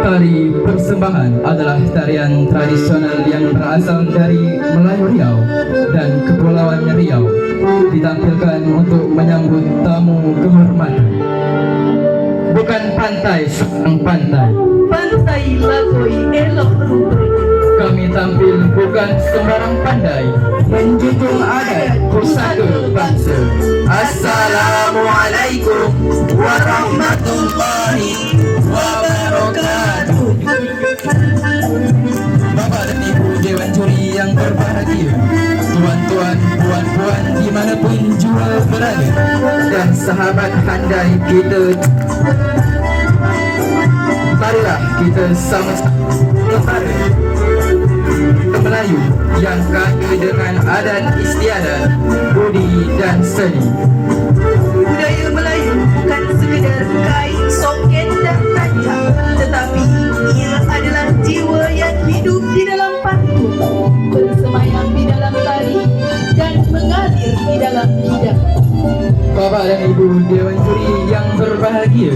Tari persembahan adalah tarian tradisional yang berasal dari Melayu Riau dan Kepulauan Riau, ditampilkan untuk menyambut tamu kehormatan. Bukan pantai seberang pantai, Pantai Lagoi elok rumput. kami tampil bukan sembarang pandai, menjunjung adat pusaka bangsa. Assalamualaikum warahmatullahi wabarakatuh. Bapak dan Ibu Dewan Juri yang berbahagia, tuan-tuan, puan-puan dimanapun jua berada, dan sahabat handai kita, marilah kita sama-sama Melayu yang kaya dengan adat istiadat, budi dan seni. Budaya Melayu bukan sekedar kain, soket dan tancap, tetapi ia adalah jiwa yang hidup di dalam pantun, bersemayam di dalam tari, dan mengalir di dalam lidah. Bapak dan Ibu Dewan Juri yang berbahagia,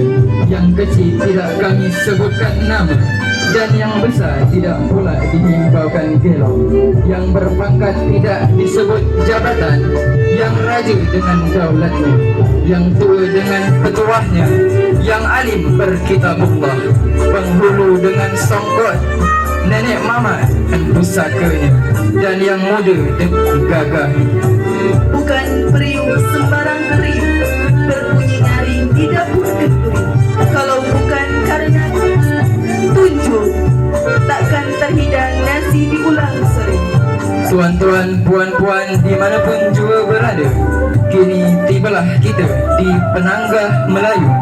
yang kecil tidak kami sebutkan nama, dan yang besar tidak pula dihimbaukan gelong, yang berpangkat tidak disebut jabatan, yang raja dengan daulatnya, yang tua dengan petuahnya, yang alim berkitabullah, penghulu dengan songkot, nenek mama dan pusakanya, dan yang muda dengan gagahnya. Bukan periuk sembarang periuk, berbunyi nyaring di dapur kenduri. Kalau bukan karena tunjuk, takkan terhidang nasi diulang sering. Tuan-tuan, puan-puan dimanapun jua berada, kini tibalah kita di Penanggah Melayu.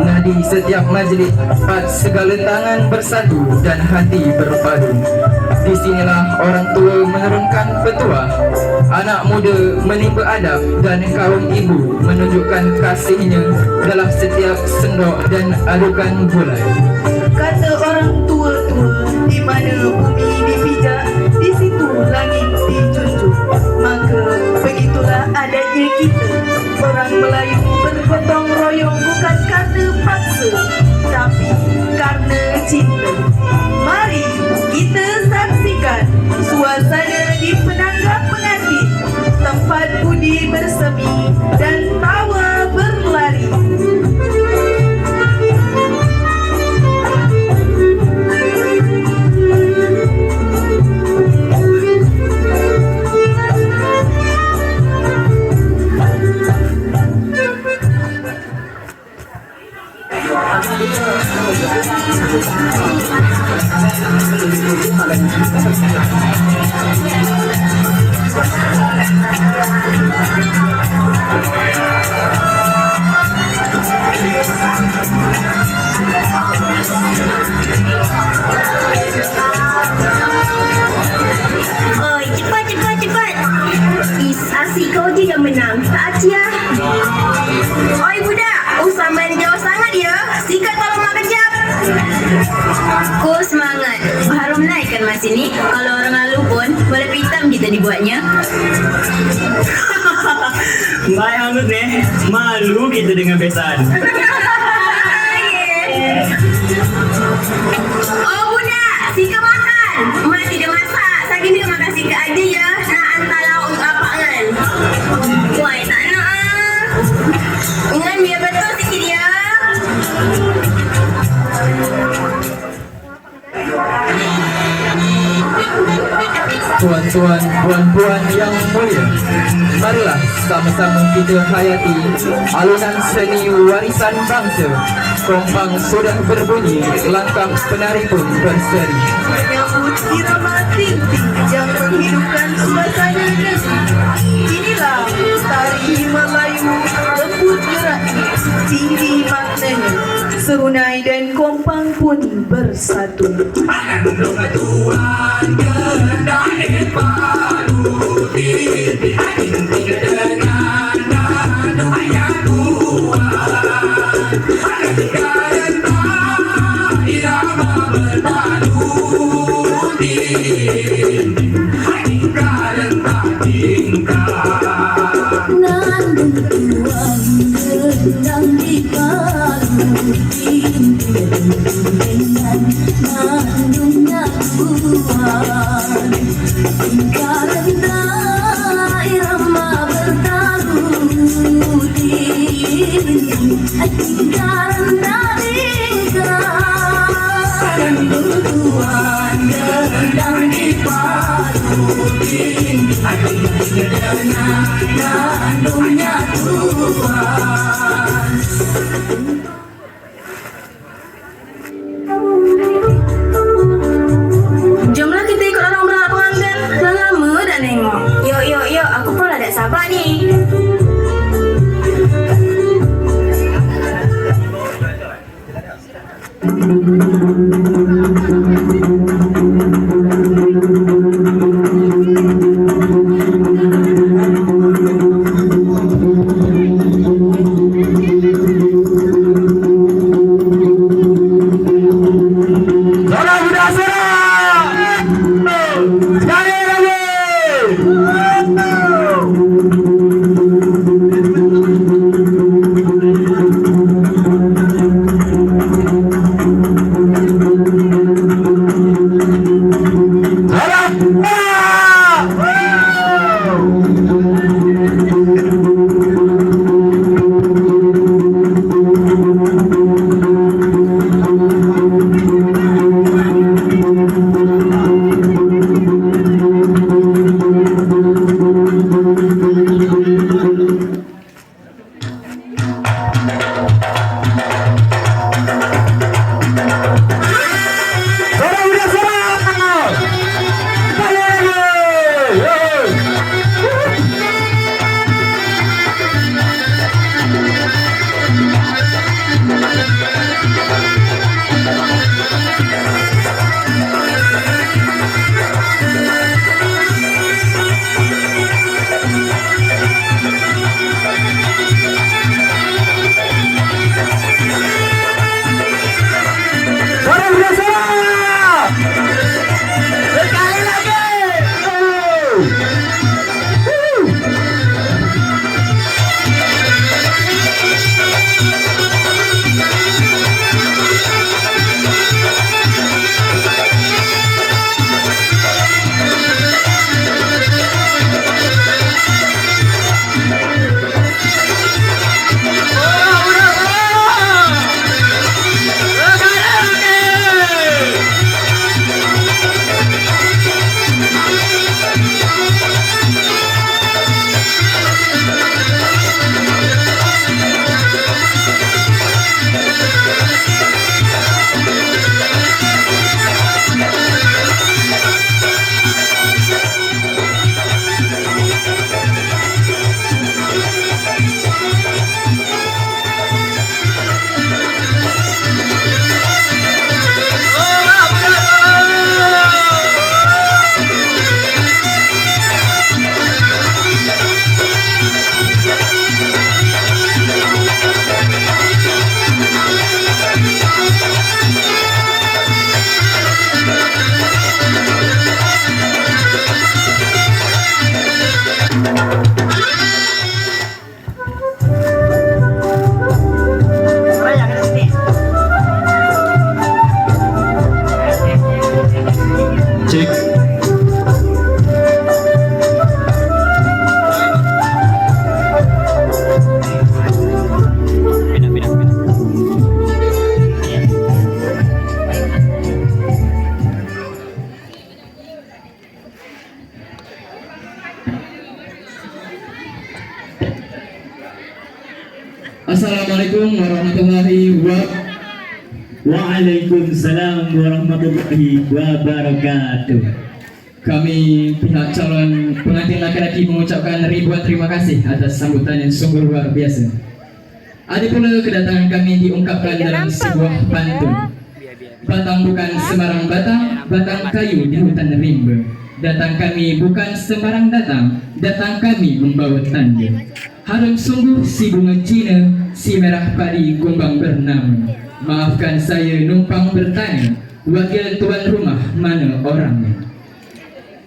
Nadi setiap majlis dapat segala tangan bersatu dan hati berpadu. Di sinilah orang tua menurunkan petuah, anak muda menimba adab, dan kaum ibu menunjukkan kasihnya dalam setiap sendok dan adukan gulai. Kata orang tua-tua, di mana bumi dipijak, di situ langit dijunjung. Maka begitulah adanya kita, orang Melayu bergotong royong bukan karena paksa, tapi karena cinta. Mari kita saksikan suasana di Penanggah Pengantin, tempat budi bersemi dan tawa berlari. Oi, cepat. Asik kau je yang menang, tak Acia. Oi budak, usah main jauh sangat ya. Sikat tolong makan jap. Ku semangat. Harum naik kan mas ini. Kalau orang lalu pun boleh hitam kita dibuatnya. Baik hangus nih, malu kita dengan besan. Oh budak, Sika makan. Mak tidak masak. Saking dia makan Sika aja ya. Nak hantar lauk untuk apa kan? Wah, tak nak ah. Ingat biar betul sikit ya. Tuan tuan-tuan, puan-puan yang mulia, marilah sama-sama kita hayati alunan seni warisan bangsa. Kompang sudah berbunyi, langkah penari pun berseri. Menyambut irama ting-ting yang menghidupkan suasana kasih. Inilah tari Melayu, lembut geraknya, tinggi maknanya. Serunai dan kompang pun bersatu. Jomlah kita ikut orang berak pengantin. Dah lama dah nengok. Yuk, aku pun dah tak sabar ni. Zona Budak Serang! Sekali lagi! Assalamualaikum warahmatullahi wabarakatuh. Waalaikumsalam warahmatullahi wabarakatuh. Kami pihak calon pengantin laki-laki mengucapkan ribuan terima kasih atas sambutan yang sungguh luar biasa. Ada pula kedatangan kami diungkapkan dalam sebuah pantun. Batang bukan sembarang batang, batang kayu di hutan rimba. Datang kami bukan sembarang datang, datang kami membawa tanda. Harum sungguh si bunga Cina, si merah padi kumbang bernama. Maafkan saya numpang bertanya, wakil tuan rumah mana orangnya?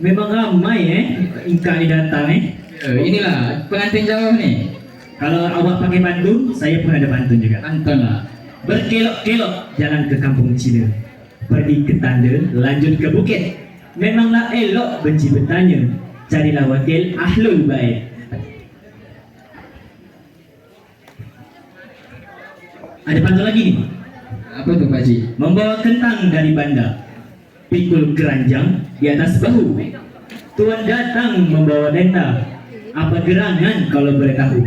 Memang ramai ingkar ni datang Inilah pengantin jauh ni. Kalau awak pakai pantun, saya pun ada pantun juga. Pantun lah. Berkelok-kelok jalan ke kampung Cina, pergi ke tanda, lanjut ke bukit. Memanglah elok benci bertanya, carilah wakil ahlul bait. Ada pantun lagi ni. Apa tu Pak Cik? Membawa kentang dari bandar, pikul keranjang di atas bahu. Tuan datang membawa denda, apa gerangan kalau boleh tahu?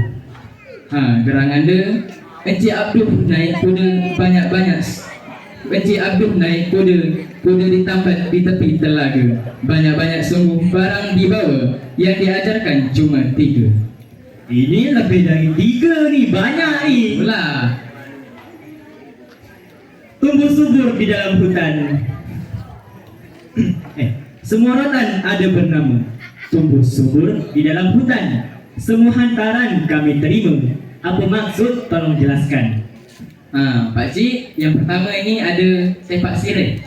Gerangan dia Encik Abdul naik kuda banyak-banyak. Encik Abdul naik kuda, kuda ditambat di tepi telaga. Banyak-banyak sungguh barang dibawa, yang diajarkan cuma 3. Ini lebih dari 3 ni, banyak ni. Mula Tumbuh subur di dalam hutan. Semua rotan ada bernama. Tumbuh subur di dalam hutan. Semua hantaran kami terima. Apa maksud? Tolong jelaskan. Pak Cik, yang pertama ini ada sepak sirih.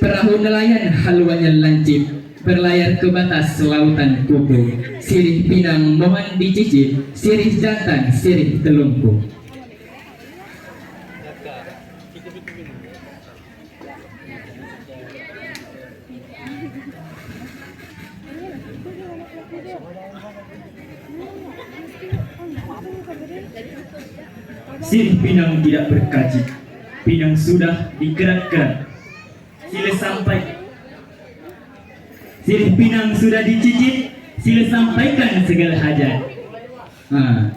Perahu nelayan haluannya lancip, berlayar ke batas lautan kuku. Sirih pinang mohon dicicip, sirih jantan, sirih telungkup. Sirih pinang tidak berkaji, pinang sudah dikerat-kerat. Sila sampai. Sirih pinang sudah dicicip, sila sampaikan segala hajat.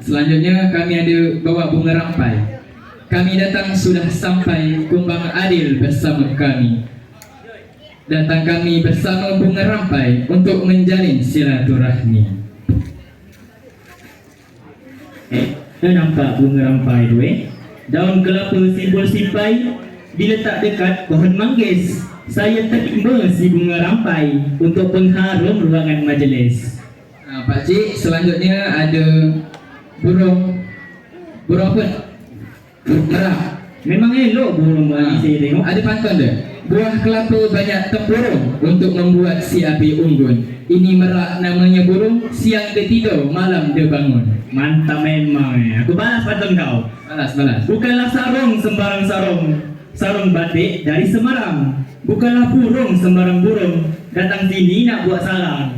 Selanjutnya kami ada bawa bunga rampai. Kami datang sudah sampai, kumbang adil bersama kami. Datang kami bersama bunga rampai untuk menjalin silaturahmi. Nampak bunga rampai tu Daun kelapa simbol sipai diletak dekat pohon manggis. Saya terima si bunga rampai untuk pengharum ruangan majlis. Pak Cik, selanjutnya ada burung apa? Merah. Memang elok burung ni saya tengok. Ada pantun dia. Buah kelapa banyak tempurung untuk membuat si api unggun. Ini merak namanya burung, siang dia tidur, malam dia bangun. Mantap memang Aku balas pantun kau. Balas. Bukanlah sarung sembarang sarung, sarung batik dari Semarang. Bukanlah burung sembarang burung, datang sini nak buat sarang.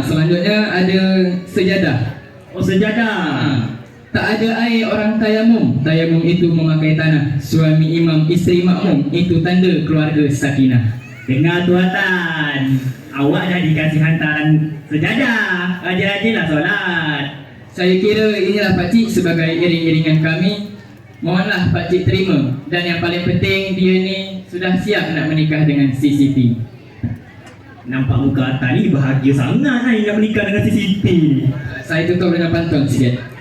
Selanjutnya ada sejadah. Oh, sejadah. Tak ada air orang tayamum. Tayamum itu memakai tanah. Suami imam, isteri makmum, itu tanda keluarga sakinah. Dengar tuatan, awak dah dikasih hantaran sejadah. Rajin-rajinlah solat. Saya kira inilah Pak Cik sebagai iring-iringan kami. Mohonlah Pak Cik terima. Dan yang paling penting, dia ni sudah siap nak menikah dengan si Siti. Nampak muka Atta ni bahagia sangat nak menikah dengan si Siti. Saya tutup dengan pantun sikit.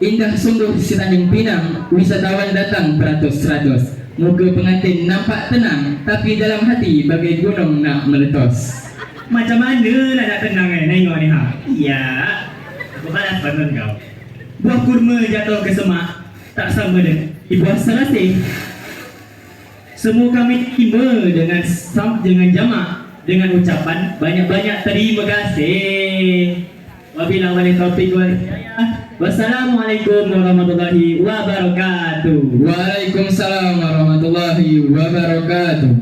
Indah sungguh si Tanjung Pinang, wisatawan datang beratus-ratus. Muka pengantin nampak tenang, tapi dalam hati bagai gunung nak meletus. Macam mana lah nak tenang tengok ni Ya, aku balas pantun kau. Buah kurma jatuh ke semak, tak sama dengan buah selasih. Semua kami terima dengan jamak, dengan ucapan banyak-banyak terima kasih. Wabillahi taufiq wal hidayah. Wassalamualaikum warahmatullahi wabarakatuh. Waalaikumsalam warahmatullahi wabarakatuh.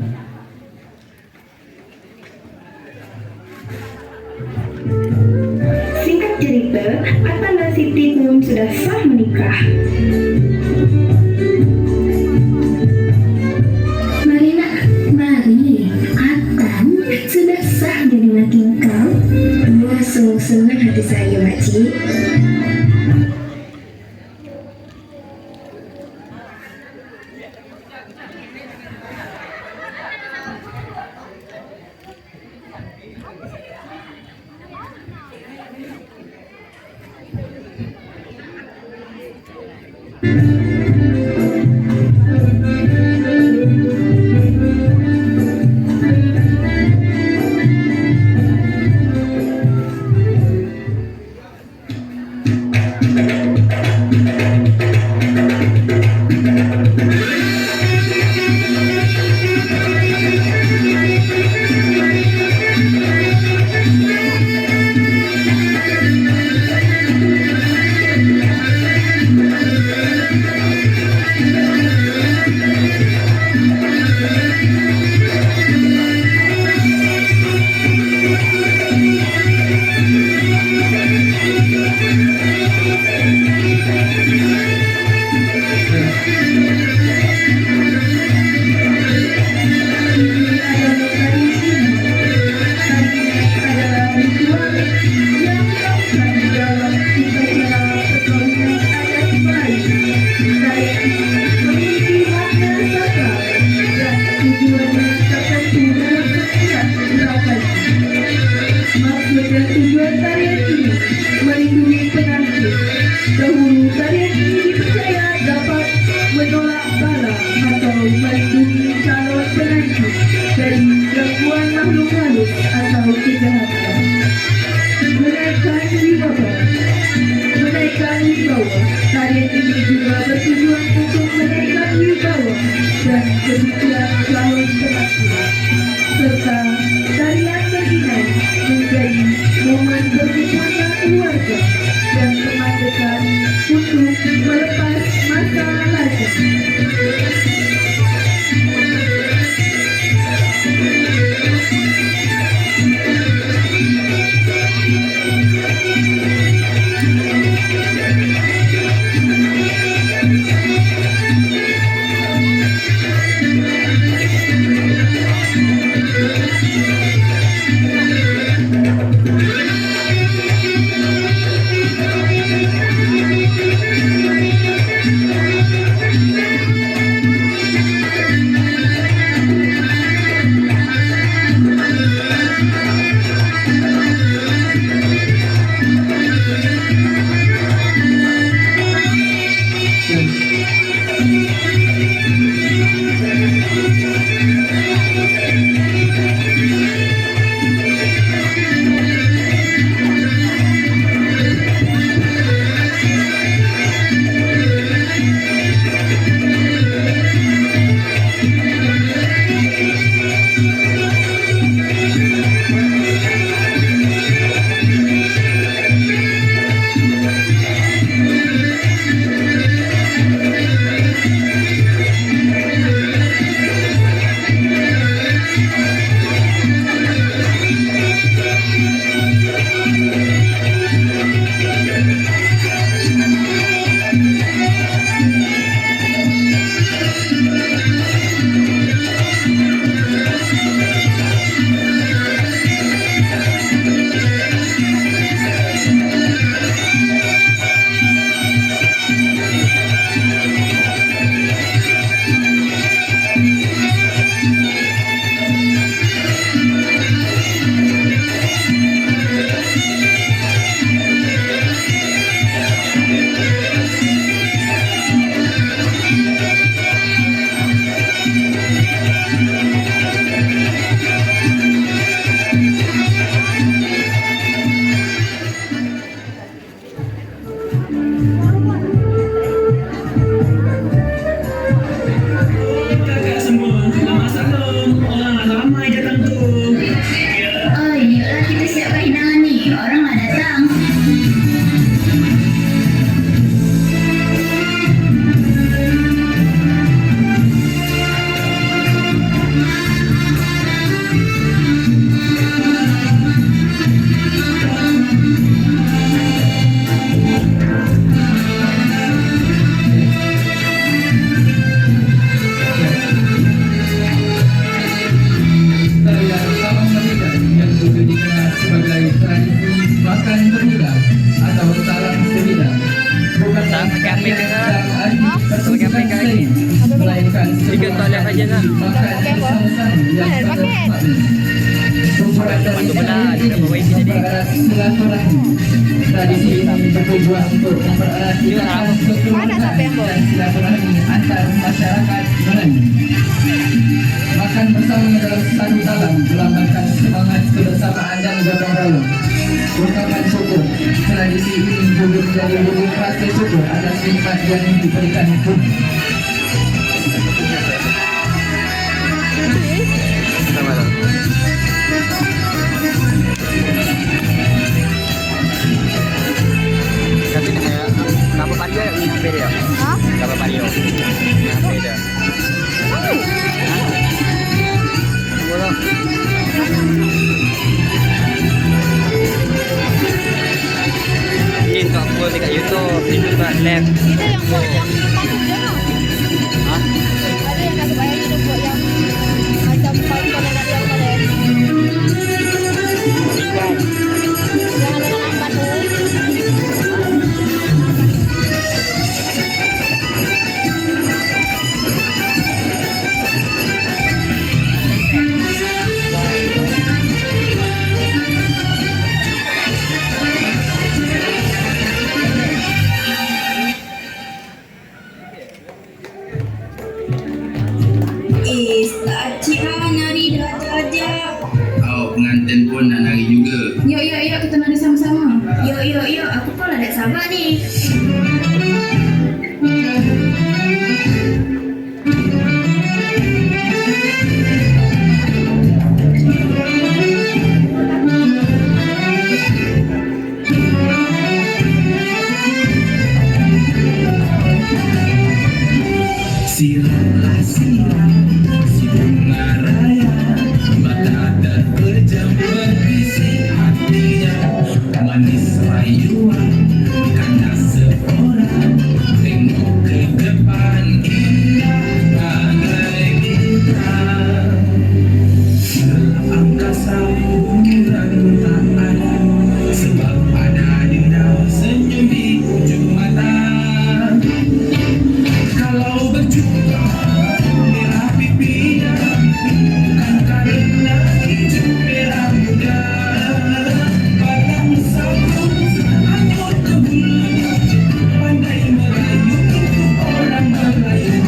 Singkat cerita, Atta dan Siti pun sudah sah menikah. Mari nak, mari. Atan sudah sah jadi laki kau. Wah, sungguh senang hati saya, makcik. Tarian ini juga bertujuan untuk menaikkan wibawa dan kesucian calon penampilan, serta tarian beriman menjadi momen berkumpulnya keluarga dan teman dekat untuk melepas masa lajang. Tradisi ini bertujuan untuk mempererat Mana sampai yang bawa? masyarakat Melayu. Makan bersama dalam satu dalam melambangkan semangat kebersamaan dan gotong royong. Ungkapan syukur, tradisi ini juga menjadi wujud rasa syukur atas nikmat yang diberikan Tuhan. Kasi dapat pario ya, beda ya. Dapat pario. Beda. Boleh. Ini untuk upload dekat YouTube, itu buat live. Itu yang buat yang di depan aja lah. Hah? Ada yang nak bayar kita buat yang macam papan dan ada yang ada. Ikan. Yang ada dalam batu. Acia nari dah aja. Oh, pengantin pun nak nari juga. Yuk, kita nari sama-sama. Yuk, aku pun ada sabar ni. Siramlah siram, si bunga raya, mata terpejam berbisik hatinya, manis rayuan, karena seorang tengok ke depan indah bagai bintang. Dalam angkasa bulan tak ada, sebab ada indah senyum di ujung mata. Kalau berjumpa merah pipinya, bukan karena hijau merah muda. Padang satu hanyut ke bulu, pandai merayu untuk orang Melayu.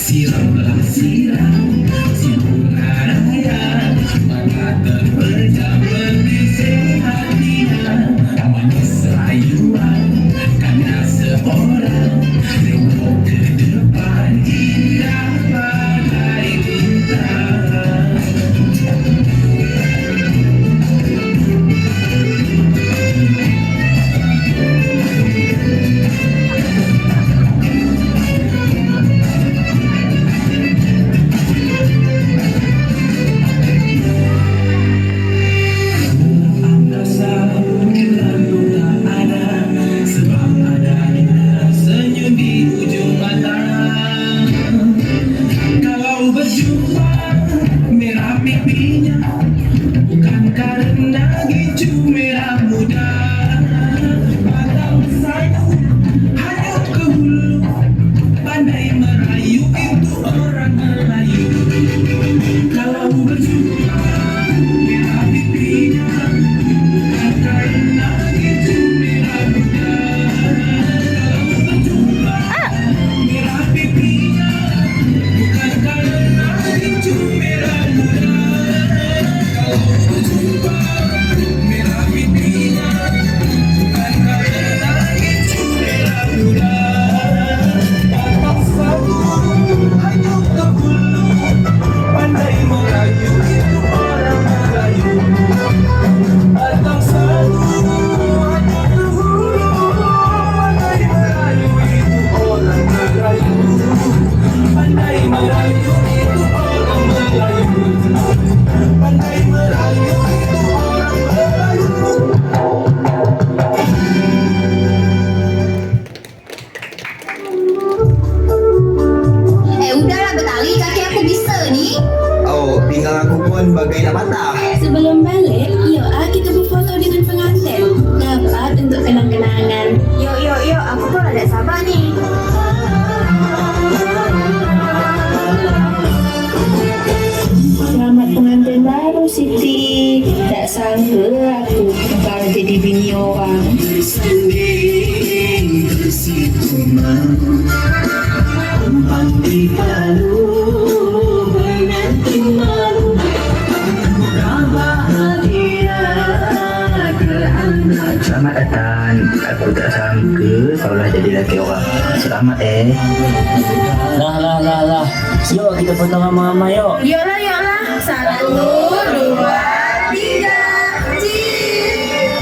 Siramlah siram, si bunga raya, mata terpejam berbisik hatinya, manis rayuan, karena seorang tengok ke depan indah bagai bintang. Angkasa bulan tak ada, sebab ada indah senyum di ujung mata. Kalau berjumpa merah pipinya, bukan karena hijau merah muda. Padang satu hanyut ke hulu, pandai merayu itu orang Melayu. Kalau berjumpa merah pipinya, bukan karena hijau merah muda. Kalau berjumpa merah pipinya, bukan karena hijau merah muda. Kalau berjumpa merah pipinya, bukan karena hijau merah muda. Padang satu hanyut ke hulu, pandai merayu itu orang Melayu. Padang satu hanyut ke hulu, pandai merayu itu orang Melayu. Pandai merayu itu orang Melayu. Pandai merayu itu orang Melayu. Udahlah bertali, kaki aku bisa ni. Oh, pinggang aku pun bagai nak patah. Sebelum balik, yuk kita berfoto dengan pengantin. Dapat untuk kenang-kenangan. Yuk, aku pun ada sabar ni. Selamat Siti, tak sangka aku bakal jadi bini orang. Selamat datang. Aku tak sangka kau lah jadi lelaki orang. Selamat Lah. Yuk kita potong ramai-ramai yuk. Yoklah, yoklah. 1, 2, 3. Cheers.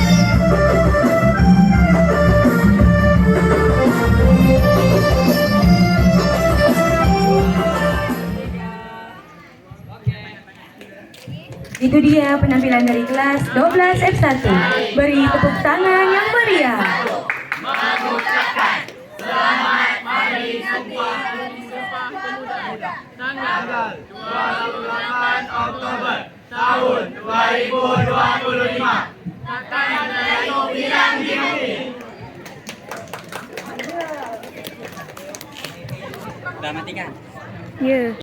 Itu dia penampilan dari kelas 12 F1. Beri tepuk tangan yang meriah. Dah matikan. Ya.